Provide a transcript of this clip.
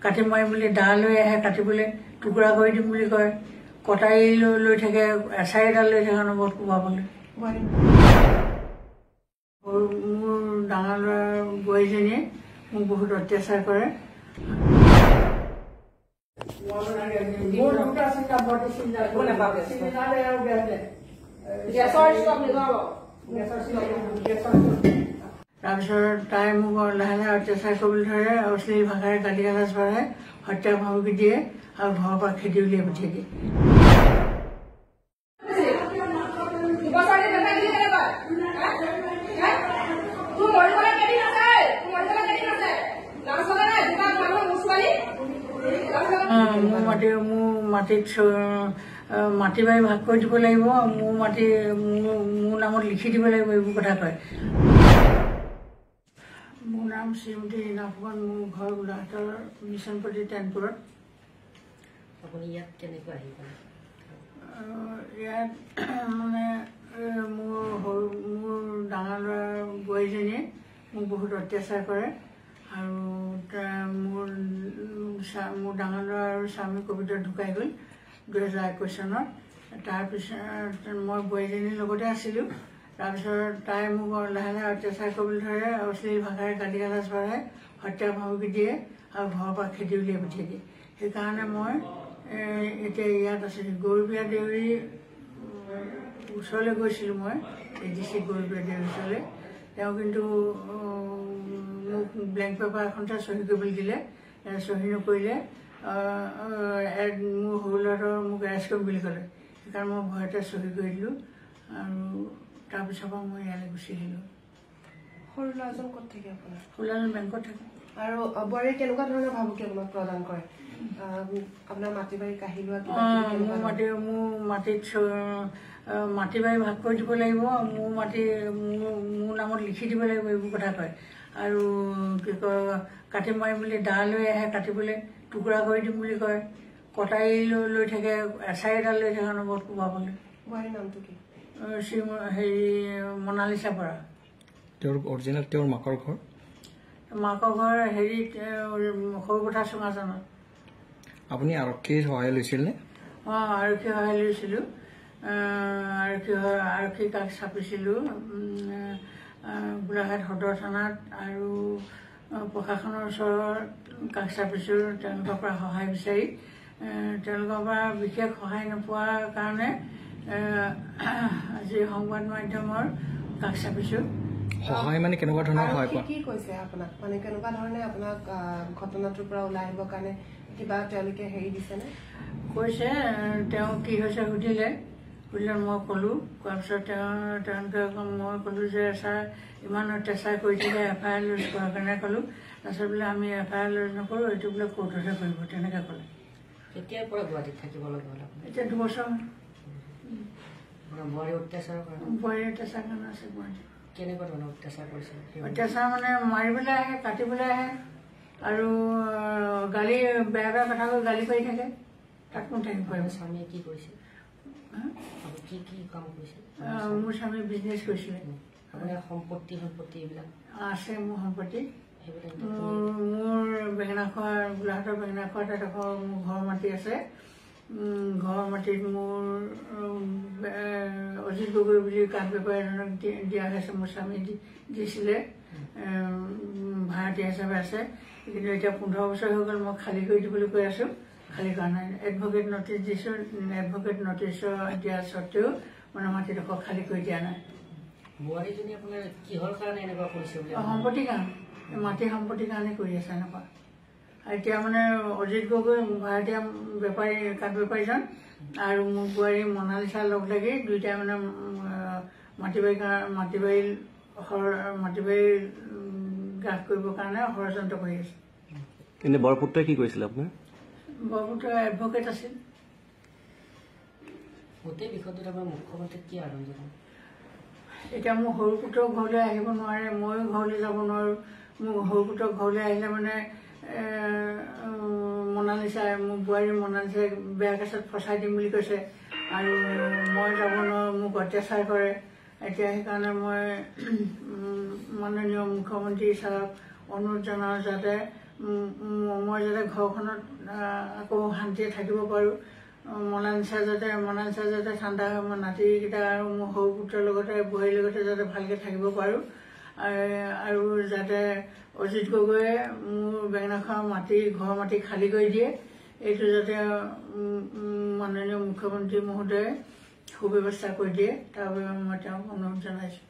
কাটি মাৰিম বুলি দা লৈ আহে, কাটিবলৈ টুকুৰা কৰি দিম বুলি কয়, কটাৰী লৈ থাকে, এচাৰি এডাল লৈ থাকে অনবৰত কোবাবলৈ। মোৰ ডাঙৰ ল'ৰা বোৱাৰীজনীয়ে মোক বহুত অত্যাচাৰ কৰে। তাৰপিছত তাই মোক লাহে লাহে অত্যাচাৰ কৰিবলৈ ধৰে, অশ্লীল ভাষাৰে গালি গালাজ পাৰে, হত্যা ভাবুকি দিয়ে আৰু ঘৰৰ পৰা খেদি উলিয়াই পঠিয়াই দিয়ে। মোৰ মাটিত মাটি বাৰী ভাগ কৰি দিব লাগিব, মোৰ মাটি মোৰ নামত লিখি দিব লাগিব, এইবোৰ কথা কয়। মোৰ নাম শ্ৰীমতী ৰীণা ফুকন, মোৰ ঘৰ গোলাঘাটৰ মিছনপট্টি টেনপুৰত। আপুনি ইয়াত কেনেকৈ আহিব? ইয়াত মানে মোৰ ডাঙৰ ল'ৰা বোৱাৰীজনীয়ে মোক বহুত অত্যাচাৰ কৰে আৰু মোৰ ডাঙৰ ল'ৰা আৰু স্বামী ক'ভিডত ঢুকাই গ'ল 2021 চনত। তাৰপিছত মই বোৱাৰীজনীৰ লগতে আছিলোঁ। তাৰপিছত তাই মোক লাহে লাহে অত্যাচাৰ কৰিবলৈ ধৰে, অশ্লীল ভাষাৰে গালি গালাজ পাৰে, হত্যা ভাবুকি দিয়ে আৰু ঘৰৰ পৰা খেদি উলিয়াই পঠিয়াই দিয়ে। সেইকাৰণে মই এতিয়া ইয়াত আছিলোঁ। গৰুবিয়া দেউৰী ওচৰলৈ গৈছিলোঁ, মই ADC গৰুবিয়া দেউৰীৰ ওচৰলৈ। তেওঁ কিন্তু মোক ব্লেংক পেপাৰ এখনতে চহী কৰিবলৈ দিলে, চহী নকৰিলে মোৰ সৰু ল'ৰাটোৰ মোক এৰেষ্ট কৰিম বুলি ক'লে। সেইকাৰণে মই ভয়তে চহী কৰি দিলোঁ আৰু তাৰপিছৰ পৰা মই ইয়ালৈ গুচি আহিলোঁ। সৰু ল'ৰাজন ক'ত থাকে আপোনাৰ? সৰু ল'ৰাজন বেংকত থাকে। আৰু বোৱাৰীয়ে কেনেকুৱা ধৰণৰ ভাবুকি আপোনাক প্ৰদান কৰে? আপোনাৰ মাটি বাৰী কাঢ়ি লোৱা? মোৰ মাটিত মাটি বাৰী ভাগ কৰি দিব লাগিব, মোৰ মাটি মোৰ নামত লিখি দিব লাগিব, এইবোৰ কথা কয়। আৰু কি কয়, কাটি মাৰিম বুলি দা লৈ আহে, কাটিবলৈ টুকুৰা কৰি দিম বুলি কয়, কটাৰী লৈ থাকে, এচাৰি এডাল লৈ থাকে অনবৰত কোবাবলৈ। বোৱাৰীৰ নামটো কি? মনালিছা বৰা। তেওঁৰ মাকৰ ঘৰ? মাকৰ ঘৰ হেৰিত সৰুপথাৰ চুঙাজানত। আপুনি আৰক্ষীৰ সহায় লৈছিল নে? আৰক্ষীৰ সহায় লৈছিলোঁ। আৰক্ষী কাষ চাপিছিলোঁ গোলাঘাট সদৰ থানাত আৰু প্ৰশাসনৰ ওচৰত কাষ চাপিছোঁ তেওঁলোকৰ পৰা সহায় বিচাৰি। তেওঁলোকৰ পৰা বিশেষ সহায় নোপোৱাৰ কাৰণে আজি সংবাদ মাধ্যমৰ কাষ চাপিছোঁ। সহায় মানে কেনেকুৱা ধৰণৰ সহায় পোৱা? কি কৈছে আপোনাক, মানে কেনেকুৱা ধৰণে আপোনাক ঘটনাটোৰ পৰা ওলাই আহিবৰ কাৰণে কিবা তেওঁলোকে হেৰি দিছেনে? কৈছে, তেওঁ কি হৈছে সুধিলে মই ক'লোঁ। কোৱাৰ পিছত তেওঁলোকে মই ক'লোঁ যে ছাৰ ইমান অত্যাচাৰ কৰি থাকে, FIR লজ কৰাৰ কাৰণে ক'লোঁ। তাৰপিছত বোলে আমি FIR লজ নকৰোঁ, এইটো বোলে কোৰ্টতহে কৰিব, তেনেকৈ ক'লে। কেতিয়াৰ পৰা গুৱাহাটীত থাকিব লগা হ'ল? এতিয়া 2 বছৰ। বোৱাৰী অত্যাচাৰৰ কাৰণে? বোৱাৰী অত্যাচাৰ কাৰণে আছে গুৱাহাটীত। কেনেকুৱা ধৰণৰ অত্যাচাৰ কৰিছে? অত্যাচাৰ মানে মাৰিবলৈ আহে, কাটিবলৈ আহে আৰু গালি বেয়া বেয়া কথা কৈ গালি পাৰি থাকে। তাত কোন থাকিব পাৰিব? স্বামীয়ে কি কৰিছে? কি কাম কৰিছে? মোৰ স্বামী বিজনেছ কৰিছিলে। আপোনাৰ সম্পত্তি এইবিলাক আছে? মোৰ সম্পত্তি মোৰ বেঙেনাখোৱা, গোলাঘাটৰ বেঙেনাখোৱাত এডোখৰ মোৰ ঘৰ মাটি আছে। ঘৰৰ মাটিত মোৰ অজিত গগৈ বুলি কাঠ বেপাৰী এজনক দিয়া হৈছে। মোৰ স্বামী দিছিলে, ভাড়াতীয়া হিচাপে আছে। কিন্তু এতিয়া 15 বছৰ হৈ গ'ল, মই খালী কৰি দিবলৈ কৈ আছোঁ, খালী কৰা নাই। এডভকেট নটিচ দিছোঁ, এডভকেট নটিচ দিয়া স্বত্তেও মানে মাটিডোখৰ খালী কৰি দিয়া নাই। বোৱাৰীজনী আপোনাৰ কিহৰ কাৰণে এনেকুৱা কৰিছে? সম্পত্তিৰ কাৰণে, মাটিৰ সম্পত্তিৰ কাৰণে কৰি আছে এনেকুৱা। এতিয়া মানে অজিত গগৈ ভাড়াতীয়া বেপাৰী, কাঠ বেপাৰীজন আৰু মোৰ বোৱাৰী মনালিছাৰ লগ লাগি দুয়োটাই মানে মাটি বাৰী গ্ৰাস কৰিবৰ কাৰণে ষড়যন্ত্ৰ কৰি আছে। কিন্তু বৰপুত্ৰই কি কৰিছিলে আপোনাৰ? বৰপুত্ৰ এডভকেট আছিল। গোটেই বিষয়টোত আপোনাৰ মুখ্যমন্ত্ৰীক কি আহ্বান জনাব? এতিয়া মোৰ সৰু পুত্ৰ ঘৰলৈ আহিব নোৱাৰে, ময়ো ঘৰলৈ যাব নোৱাৰোঁ। মোৰ সৰু পুত্ৰ ঘৰলৈ আহিলে মানে মনালিছাই, মোৰ বোৱাৰী মনালিছাই বেয়া কেছত ফচাই দিম বুলি কৈছে আৰু মই যাব নোৱাৰোঁ, মোক অত্যাচাৰ কৰে। এতিয়া সেইকাৰণে মই মাননীয় মুখ্যমন্ত্ৰী ছাৰক অনুৰোধ জনাওঁ যাতে মই যাতে ঘৰখনত আকৌ শান্তিয়ে থাকিব পাৰোঁ, মনালিছা যাতে ঠাণ্ডা হয়, মই নাতিকেইটা আৰু মোৰ সৰু পুত্ৰৰ লগতে বোৱাৰীৰ লগতে যাতে ভালকৈ থাকিব পাৰোঁ, আৰু যাতে অজিত গগৈয়ে মোৰ বেঙেনাখোৱা ঘৰ মাটি খালী কৰি দিয়ে, এইটো যাতে মাননীয় মুখ্যমন্ত্ৰী মহোদয়ে সুব্যৱস্থা কৰি দিয়ে, তাৰ বাবে মই তেওঁক অনুৰোধ জনাইছোঁ।